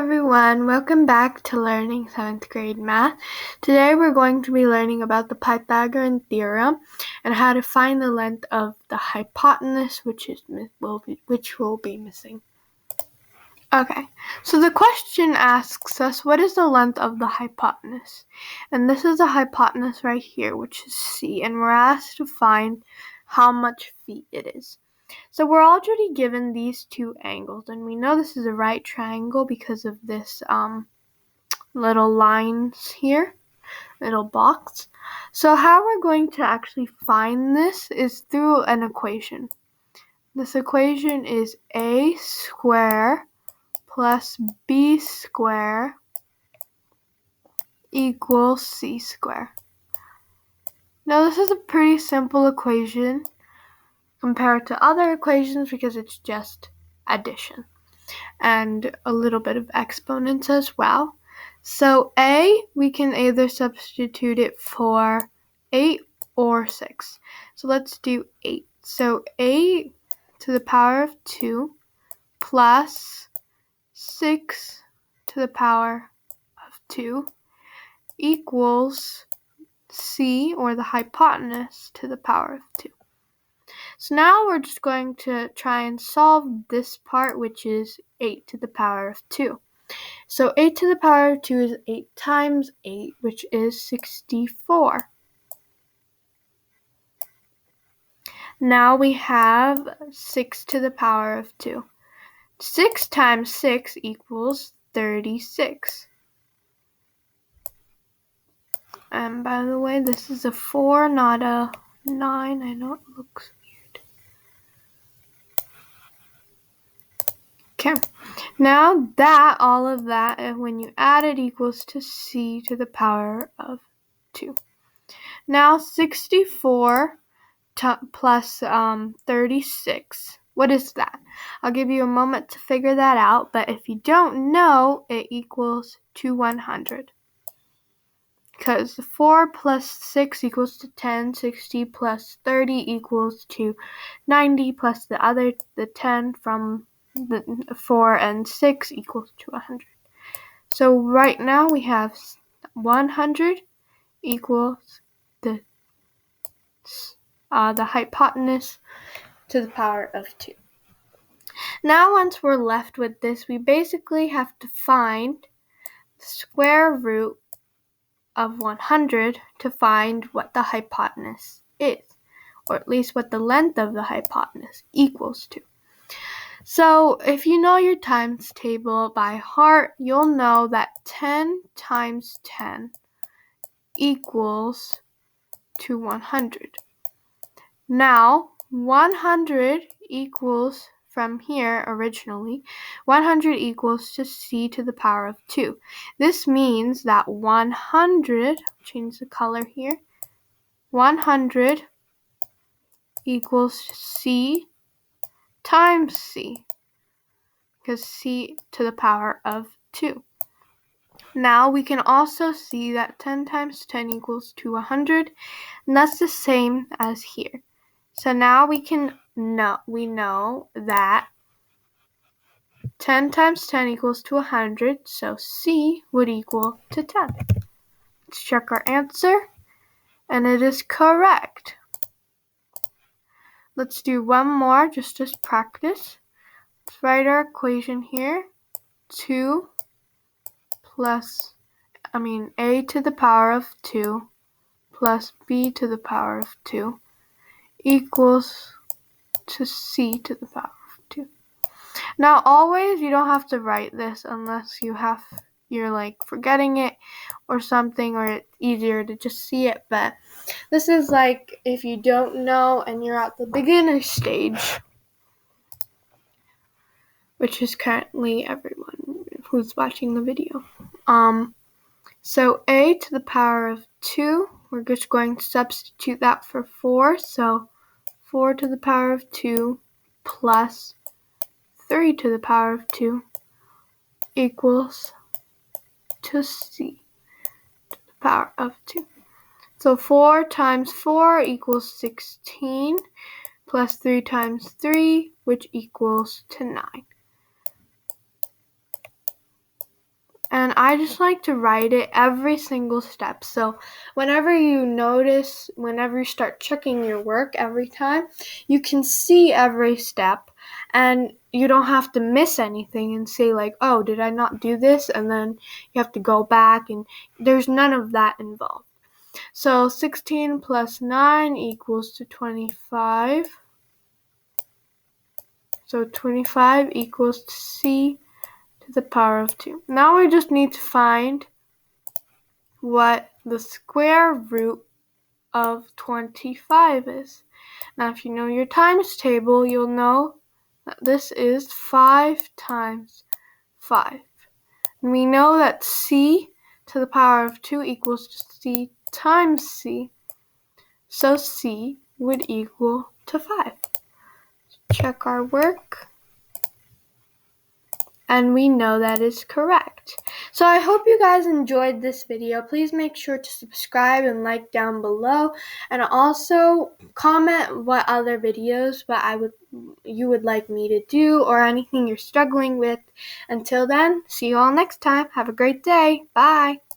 everyone, welcome back to Learning 7th Grade Math. Today we're going to be learning about the Pythagorean Theorem and how to find the length of the hypotenuse, which will be missing. Okay, so the question asks us, what is the length of the hypotenuse? And this is the hypotenuse right here, which is C, and we're asked to find how much feet it is. So we're already given these two angles, and we know this is a right triangle because of this little lines here, little box. So how we're going to actually find this is through an equation. This equation is a square plus b square equals c square. Now this is a pretty simple equation compared to other equations because it's just addition and a little bit of exponents as well. So a, we can either substitute it for 8 or 6. So let's do 8. So 8 to the power of 2 plus 6 to the power of 2 equals c, or the hypotenuse, to the power of 2. So now we're just going to try and solve this part, which is 8 to the power of 2. So 8 to the power of 2 is 8 times 8, which is 64. Now we have 6 to the power of 2. 6 times 6 equals 36. And by the way, this is a 4, not a 9. I know it looks weird. Okay, now that, all of that, and when you add it, equals to c to the power of 2. Now 64 plus 36, what is that? I'll give you a moment to figure that out, but if you don't know, it equals to 100. Because 4 plus 6 equals to 10, 60 plus 30 equals to 90, plus the 10 from the 4 and 6 equals to 100. So right now we have 100 equals the hypotenuse to the power of 2. Now once we're left with this, we basically have to find the square root of 100 to find what the hypotenuse is, or at least what the length of the hypotenuse equals to. So if you know your times table by heart, you'll know that 10 times 10 equals to 100. Now 100 equals, from here originally, 100 equals to c to the power of 2. This means that 100, change the color here, 100 equals c times c, because c to the power of 2. Now we can also see that 10 times 10 equals to 100, and that's the same as here. So now we know that 10 times 10 equals to 100, so c would equal to 10. Let's check our answer, and it is correct. Let's do one more just as practice. Let's write our equation here. 2 plus, a to the power of 2 plus b to the power of 2 equals to c to the power of 2. Now always, you don't have to write this unless you're like forgetting it or something, or it's easier to just see it, but this is like if you don't know and you're at the beginner stage, which is currently everyone who's watching the video. So a to the power of 2, we're just going to substitute that for 4, so 4 to the power of 2 plus 3 to the power of 2 equals to c to the power of 2. So 4 times 4 equals 16, plus 3 times 3, which equals to 9. And I just like to write it every single step. So whenever you start checking your work every time, you can see every step and you don't have to miss anything and say like, oh, did I not do this? And then you have to go back, and there's none of that involved. So 16 plus 9 equals to 25. So 25 equals to c to the power of 2. Now we just need to find what the square root of 25 is. Now if you know your times table, you'll know that this is 5 times 5. And we know that c to the power of 2 equals to c times c. So c would equal to 5. Check our work. And we know that is correct. So I hope you guys enjoyed this video. Please make sure to subscribe and like down below, and also comment what other videos you would like me to do, or anything you're struggling with. Until then, see you all next time. Have a great day. Bye.